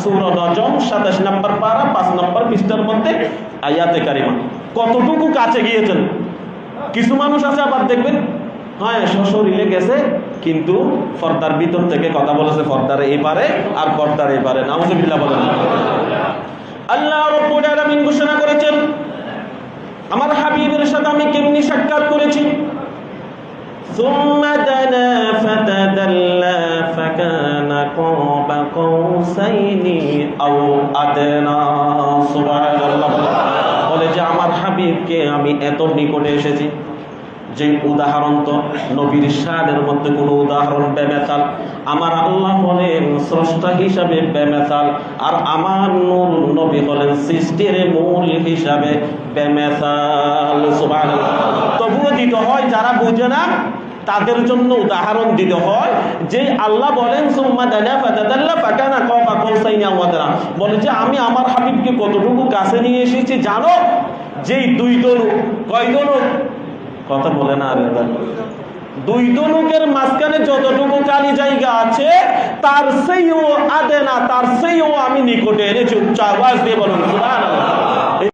সূরা নজম 27 নম্বর পারা 5 নম্বর পৃষ্ঠার মধ্যে আয়াতে কারিমা। কতটুকু কাছে গিয়েছেন। কিছু মানুষ আছে আবার দেখবেন, হ্যাঁ সশরীরে গেছে কিন্তু পর্দার ভিতর থেকে কথা বলেছে পর্দার এপারে আর পর্দার এপারে। নাউজুবিল্লাহ বলেন। আল্লাহ রাব্বুল আলামিন ঘোষণা করেছেন, আমার হাবিবের সাথে আমি কেমনি সাক্ষাৎ করেছি। সুম্মা দানা ফাতাদাল্লা ফাকানা কাবা কাউসাইনি আও আদনা। সুবহানাল্লাহ। বলে যে আমার হাবিবকে আমি এত নিকটে এসেছি যে উদাহরণ তো নবীর শানের মধ্যে কোনো উদাহরণ বেমেসাল। আমার আল্লাহ হলেন স্রষ্টা হিসাবে বেমেসাল, আর আমার নূর নবী হলেন সৃষ্টির মূল হিসাবে বেমেসাল। সুবহানাল্লাহ। তবুও দিতে হয় যারা বুঝে না তাদের জন্য উদাহরণ দিতে হয় যে আল্লাহ বলেন সুম্মা দানা ফাতাদাল্লা ফাকানা কাবা কাউসাইনি আও আদনা। বলে যে আমি আমার হাবিবকে কতটুকু কাছে নিয়ে এসেছি জানো? যেই দুই দলু, কয় দলু? কথা বলে না, আরে দুই দলুকের মাঝখানে যতটুকু খালি জায়গা আছে তার সেইও আদেনা, তার সেইও আমি নিকটে এনেছি। উচ্চ আওয়াজ দিয়ে বলুন সুবহানাল্লাহ।